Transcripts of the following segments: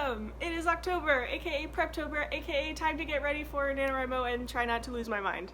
Welcome! It is October, aka Preptober, aka time to get ready for NaNoWriMo and try not to lose my mind.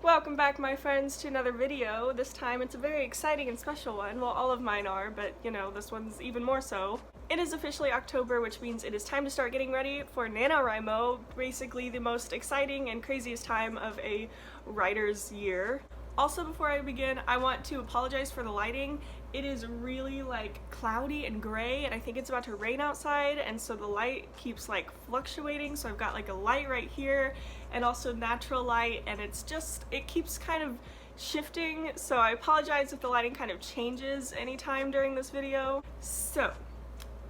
Welcome back, my friends, to another video. This time it's a very exciting and special one. Well, all of mine are, but you know, this one's even more so. It is officially October, which means it is time to start getting ready for NaNoWriMo, basically the most exciting and craziest time of a writer's year. Also, before I begin, I want to apologize for the lighting. It is really cloudy and gray, and I think it's about to rain outside, and so the light keeps fluctuating. So I've got a light right here and also natural light, and it keeps kind of shifting. So I apologize if the lighting kind of changes anytime during this video. So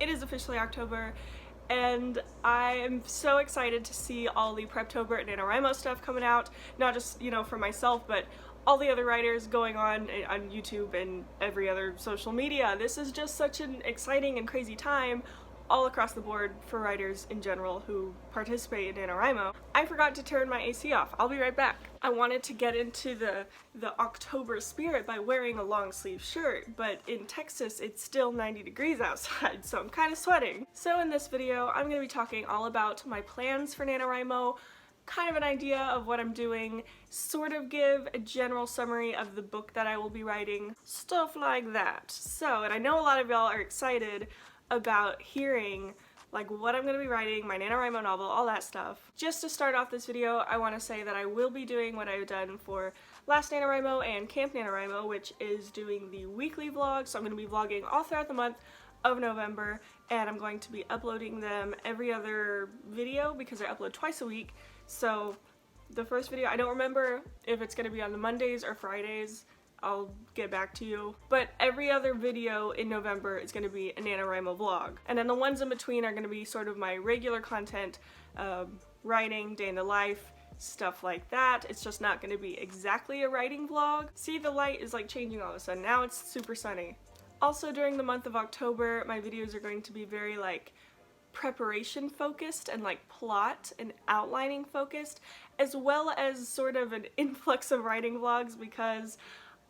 it is officially October, and I am so excited to see all the Preptober and NaNoWriMo stuff coming out, not just, for myself, but all the other writers going on YouTube and every other social media. This is just such an exciting and crazy time all across the board for writers in general who participate in NaNoWriMo. I forgot to turn my AC off. I'll be right back. I wanted to get into the October spirit by wearing a long sleeve shirt, but in Texas it's still 90 degrees outside, so I'm kind of sweating. So in this video, I'm going to be talking all about my plans for NaNoWriMo, kind of an idea of what I'm doing, sort of give a general summary of the book that I will be writing, stuff like that. So, and I know a lot of y'all are excited about hearing what I'm going to be writing, my NaNoWriMo novel, all that stuff. Just to start off this video, I want to say that I will be doing what I've done for last NaNoWriMo and Camp NaNoWriMo, which is doing the weekly vlogs. So I'm going to be vlogging all throughout the month of November, and I'm going to be uploading them every other video because I upload twice a week. So the first video, I don't remember if it's going to be on the Mondays or Fridays. I'll get back to you. But every other video in November is going to be a NaNoWriMo vlog. And then the ones in between are going to be sort of my regular content, writing, day in the life, stuff like that. It's just not going to be exactly a writing vlog. See, the light is changing all of a sudden. Now it's super sunny. Also, during the month of October, my videos are going to be very preparation focused and plot and outlining focused, as well as sort of an influx of writing vlogs, because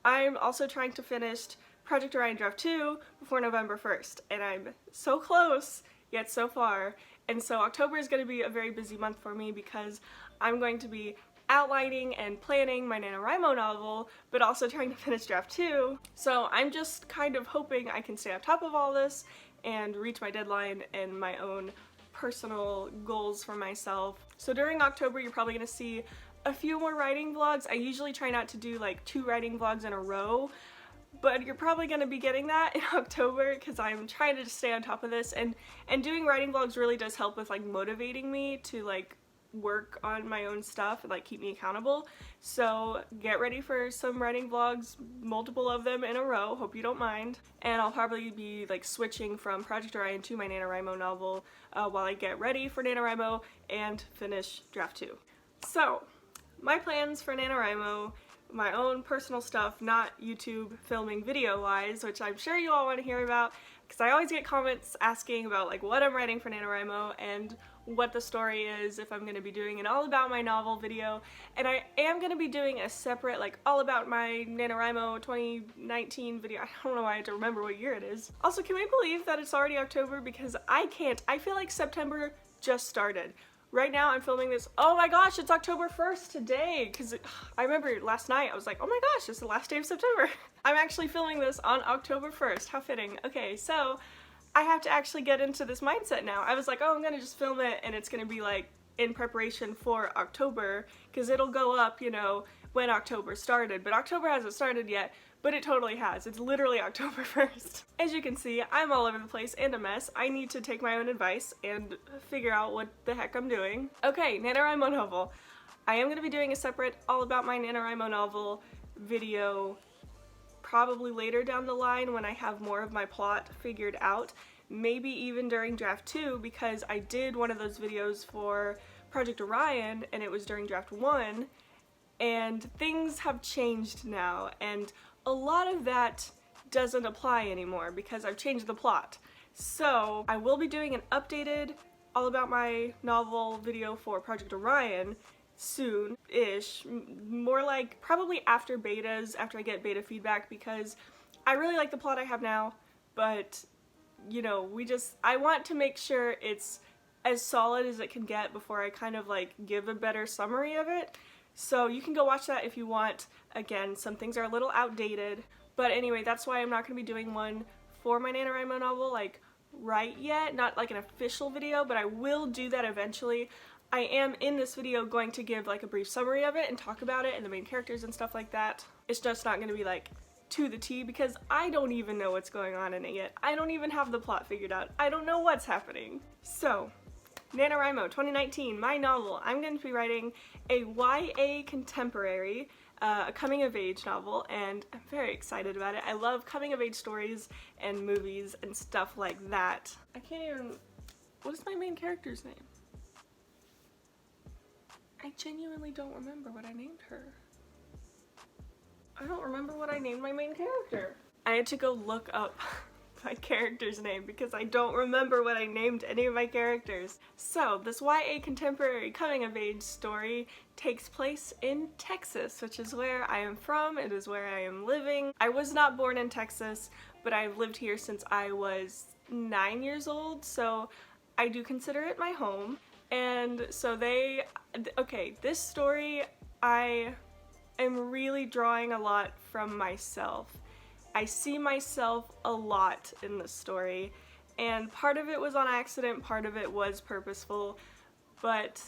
I'm also trying to finish Project Orion Draft 2 before November 1st, and I'm so close yet so far. And so October is going to be a very busy month for me because I'm going to be outlining and planning my NaNoWriMo novel, but also trying to finish Draft 2. So I'm just kind of hoping I can stay on top of all this and reach my deadline and my own personal goals for myself. So during October, you're probably going to see a few more writing vlogs. I usually try not to do 2 writing vlogs in a row, but you're probably going to be getting that in October because I'm trying to stay on top of this, and doing writing vlogs really does help with motivating me to work on my own stuff and keep me accountable. So get ready for some writing vlogs, multiple of them in a row, hope you don't mind. And I'll probably be switching from Project Orion to my NaNoWriMo novel while I get ready for NaNoWriMo and finish Draft 2. So my plans for NaNoWriMo, my own personal stuff, not YouTube filming video wise, which I'm sure you all want to hear about because I always get comments asking about what I'm writing for NaNoWriMo and what the story is, if I'm going to be doing an all about my novel video. And I am going to be doing a separate all about my NaNoWriMo 2019 video. I don't know why I have to remember what year it is. Also, can we believe that it's already October? Because I can't. I feel like September just started. Right now I'm filming this, oh my gosh, it's October 1st today, because I remember last night I was like, oh my gosh, it's the last day of September. I'm actually filming this on October 1st, how fitting. Okay, so I have to actually get into this mindset now. I was like, oh, I'm gonna just film it and it's gonna be in preparation for October, because it'll go up, when October started, but October hasn't started yet. But it totally has. It's literally October 1st. As you can see, I'm all over the place and a mess. I need to take my own advice and figure out what the heck I'm doing. Okay, NaNoWriMo novel. I am going to be doing a separate all about my NaNoWriMo novel video probably later down the line when I have more of my plot figured out. Maybe even during Draft 2, because I did one of those videos for Project Orion and it was during Draft 1, and things have changed now, and a lot of that doesn't apply anymore because I've changed the plot. So I will be doing an updated all about my novel video for Project Orion soon-ish, more probably after betas, after I get beta feedback, because I really like the plot I have now, but you know, I want to make sure it's as solid as it can get before I kind of like give a better summary of it. So you can go watch that if you want. Again, some things are a little outdated, but anyway, that's why I'm not going to be doing one for my NaNoWriMo novel like right yet, not like an official video, but I will do that eventually. I am in this video going to give like a brief summary of it and talk about it and the main characters and stuff like that. It's just not going to be like to the T because I don't even know what's going on in it yet. I don't even have the plot figured out. I don't know what's happening. So, NaNoWriMo 2019, my novel. I'm going to be writing a YA contemporary, a coming-of-age novel, and I'm very excited about it. I love coming-of-age stories and movies and stuff like that. I can't even... What is my main character's name? I genuinely don't remember what I named her. I don't remember what I named my main character. I had to go look up my character's name because I don't remember what I named any of my characters. So, this YA contemporary coming-of-age story takes place in Texas, which is where I am from. It is where I am living. I was not born in Texas, but I've lived here since I was 9 years old, so I do consider it my home. And so this story, I am really drawing a lot from myself. I see myself a lot in this story, and part of it was on accident, part of it was purposeful, but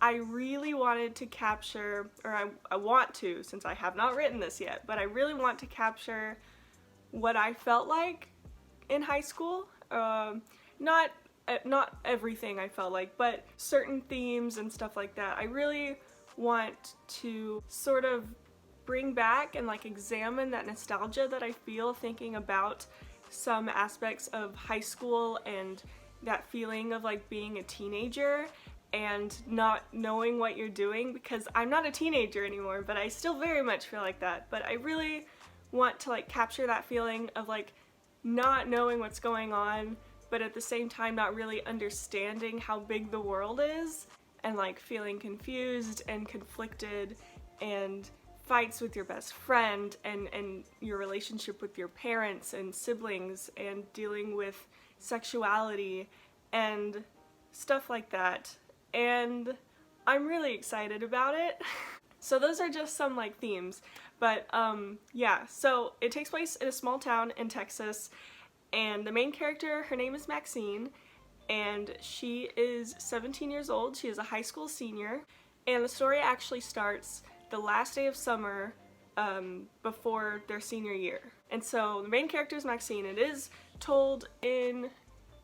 I really wanted to capture, or I want to, since I have not written this yet, but I really want to capture what I felt like in high school. Not everything I felt like, but certain themes and stuff like that. I really want to sort of bring back and like examine that nostalgia that I feel thinking about some aspects of high school and that feeling of like being a teenager and not knowing what you're doing, because I'm not a teenager anymore, but I still very much feel like that. But I really want to like capture that feeling of like not knowing what's going on, but at the same time not really understanding how big the world is, and like feeling confused and conflicted, and fights with your best friend, and your relationship with your parents and siblings, and dealing with sexuality and stuff like that. And I'm really excited about it. So those are just some like themes, but yeah, so it takes place in a small town in Texas, and the main character, her name is Maxine, and she is 17 years old. She is a high school senior, and the story actually starts the last day of summer before their senior year. And so the main character is Maxine. It is told in,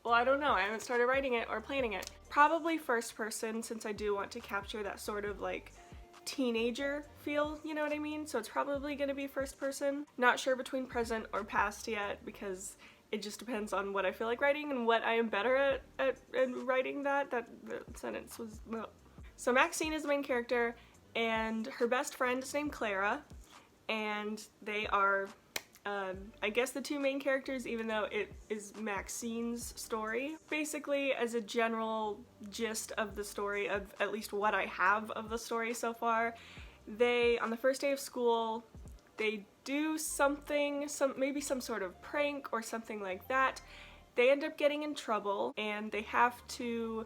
well, I don't know, I haven't started writing it or planning it. Probably first person, since I do want to capture that sort of like teenager feel, you know what I mean? So it's probably gonna be first person. Not sure between present or past yet, because it just depends on what I feel like writing and what I am better at writing that sentence was, well. So Maxine is the main character, and her best friend is named Clara, and they are, I guess, the two main characters, even though it is Maxine's story. Basically, as a general gist of the story, of at least what I have of the story so far, on the first day of school, they do something, maybe some sort of prank or something like that. They end up getting in trouble, and they have to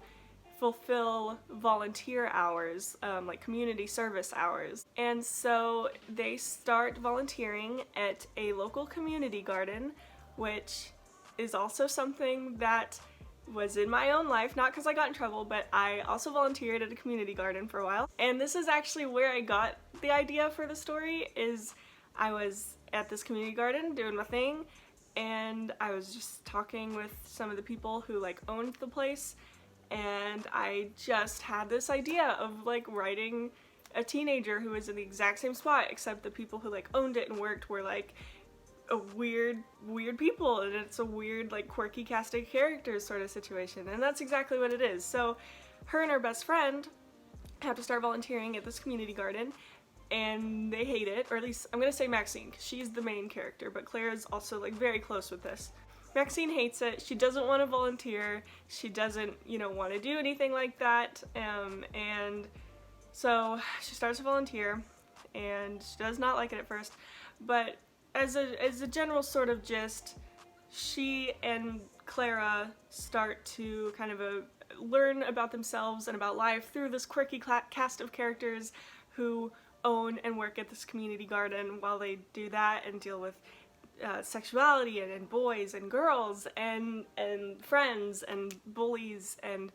fulfill volunteer hours, like community service hours. And so they start volunteering at a local community garden, which is also something that was in my own life, not because I got in trouble, but I also volunteered at a community garden for a while. And this is actually where I got the idea for the story, is I was at this community garden doing my thing, and I was just talking with some of the people who like owned the place, and I just had this idea of like writing a teenager who was in the exact same spot, except the people who like owned it and worked were like a weird people, and it's a weird like quirky cast of characters sort of situation, and that's exactly what it is. So her and her best friend have to start volunteering at this community garden, and they hate it, or at least I'm gonna say Maxine, because she's the main character, but Claire's also like very close with this. Maxine hates it. She doesn't want to volunteer. She doesn't, you know, want to do anything like that. And so she starts to volunteer, and she does not like it at first. But as a general sort of gist, she and Clara start to kind of learn about themselves and about life through this quirky cast of characters who own and work at this community garden while they do that and deal with sexuality and boys and girls and friends and bullies and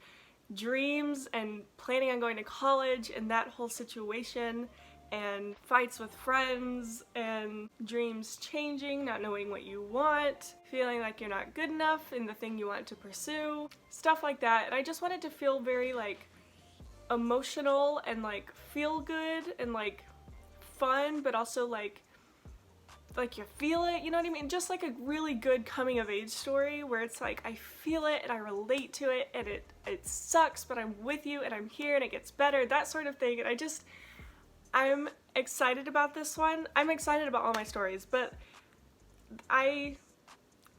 dreams and planning on going to college and that whole situation, and fights with friends and dreams changing, not knowing what you want, feeling like you're not good enough in the thing you want to pursue, stuff like that. And I just wanted to feel very like emotional and like feel good and like fun, but also like you feel it, you know what I mean? Just like a really good coming of age story where it's like I feel it and I relate to it and it sucks, but I'm with you and I'm here and it gets better, that sort of thing. And I'm excited about this one. I'm excited about all my stories, but I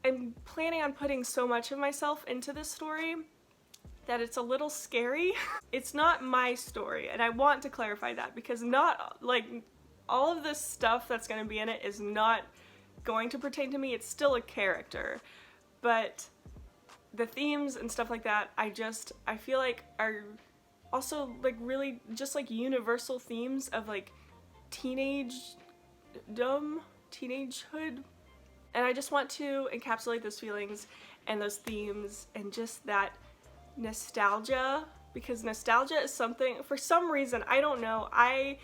am planning on putting so much of myself into this story that it's a little scary. It's not my story, and I want to clarify that, because not like all of this stuff that's going to be in it is not going to pertain to me. It's still a character, but the themes and stuff like that I feel like are also like really just like universal themes of like teenagehood, and I just want to encapsulate those feelings and those themes and just that nostalgia, because nostalgia is something, for some reason, I don't know, I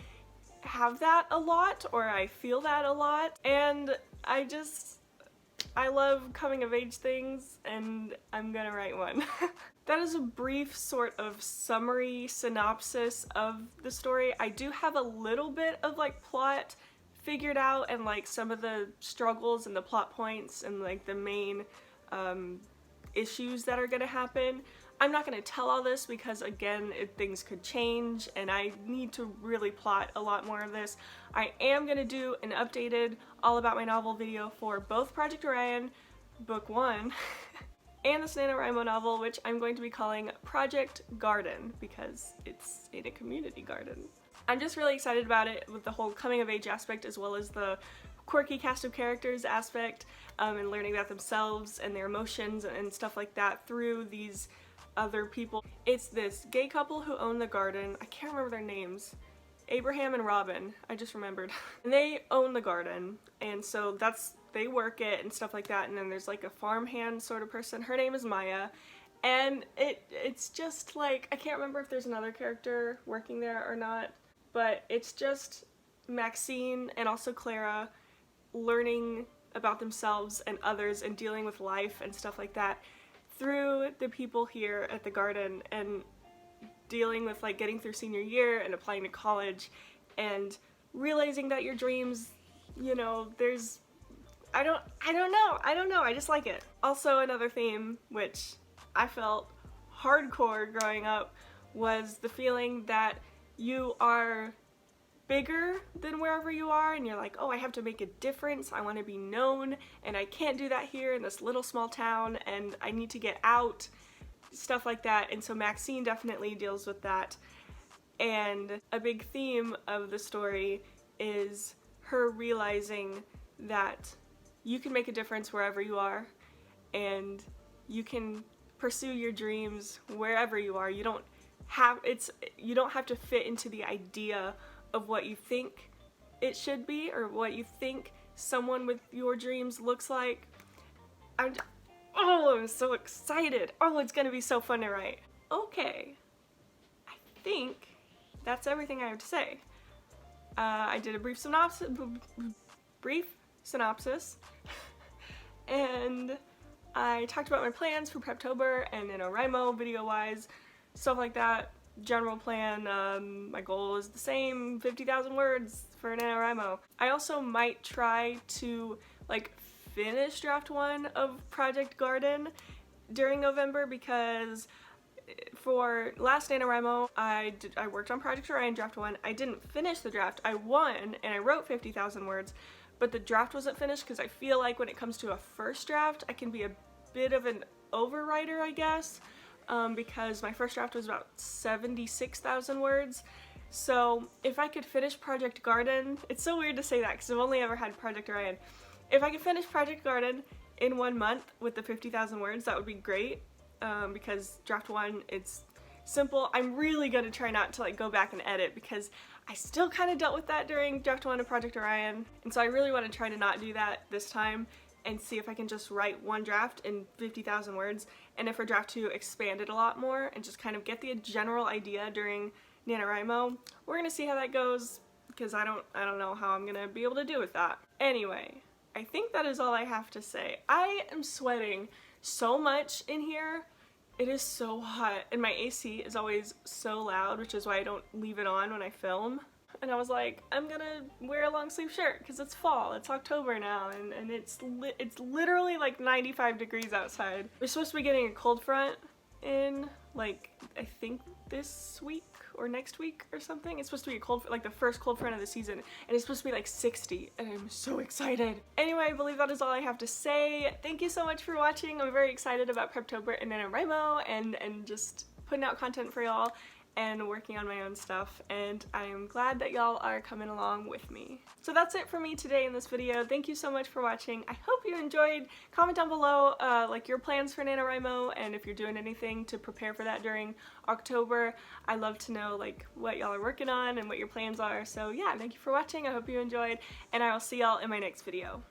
have that a lot, or I feel that a lot, and I love coming of age things, and I'm gonna write one. That is a brief sort of summary synopsis of the story. I do have a little bit of like plot figured out and like some of the struggles and the plot points and like the main issues that are gonna happen. I'm not going to tell all this because, again, things could change and I need to really plot a lot more of this. I am going to do an updated all about my novel video for both Project Orion, book 1, and this NaNoWriMo novel, which I'm going to be calling Project Garden because it's in a community garden. I'm just really excited about it with the whole coming of age aspect as well as the quirky cast of characters aspect, and learning about themselves and their emotions and stuff like that through these other people. It's this gay couple who own the garden. I can't remember their names. Abraham and Robin, I just remembered. And they own the garden, and so they work it and stuff like that, and then there's like a farmhand sort of person. Her name is Maya, and it's just like, I can't remember if there's another character working there or not, but it's just Maxine and also Clara learning about themselves and others and dealing with life and stuff like that through the people here at the garden, and dealing with like getting through senior year and applying to college and realizing that your dreams, you know, I don't know, I just like it. Also, another theme which I felt hardcore growing up was the feeling that you are bigger than wherever you are and you're like, oh, I have to make a difference, I want to be known, and I can't do that here in this little small town, and I need to get out, stuff like that. And so Maxine definitely deals with that, and a big theme of the story is her realizing that you can make a difference wherever you are and you can pursue your dreams wherever you are. You don't have to fit into the idea of what you think it should be or what you think someone with your dreams looks like. I'm so excited. Oh, it's gonna be so fun to write. Okay, I think that's everything I have to say. I did a brief synopsis, and I talked about my plans for Preptober and NaNoWriMo video-wise, stuff like that. General plan, my goal is the same, 50,000 words for NaNoWriMo. I also might try to like finish draft 1 of Project Garden during November, because for last NaNoWriMo I worked on Project Orion draft 1. I didn't finish the draft. I won and I wrote 50,000 words, but the draft wasn't finished because I feel like when it comes to a first draft I can be a bit of an overwriter, I guess. Because my first draft was about 76,000 words. So if I could finish Project Garden, it's so weird to say that because I've only ever had Project Orion. If I could finish Project Garden in 1 month with the 50,000 words, that would be great, because draft 1, it's simple. I'm really gonna try not to like go back and edit because I still kind of dealt with that during draft 1 of Project Orion, and so I really want to try to not do that this time and see if I can just write one draft in 50,000 words, and if for draft 2 expand it a lot more and just kind of get the general idea during NaNoWriMo. We're gonna see how that goes because I don't know how I'm gonna be able to do with that. Anyway, I think that is all I have to say. I am sweating so much in here. It is so hot, and my AC is always so loud, which is why I don't leave it on when I film. And I was like, I'm gonna wear a long sleeve shirt because it's fall, it's October now, and it's literally like 95 degrees outside. We're supposed to be getting a cold front in, like, I think this week or next week or something. It's supposed to be a cold, like the first cold front of the season, and it's supposed to be like 60, and I'm so excited. Anyway, I believe that is all I have to say. Thank you so much for watching. I'm very excited about Preptober and NaNoWriMo and just putting out content for y'all and working on my own stuff, and I am glad that y'all are coming along with me. So that's it for me today in this video. Thank you so much for watching. I hope you enjoyed. Comment down below like your plans for NaNoWriMo, and if you're doing anything to prepare for that during October. I love to know like what y'all are working on and what your plans are. So yeah, thank you for watching. I hope you enjoyed, and I will see y'all in my next video.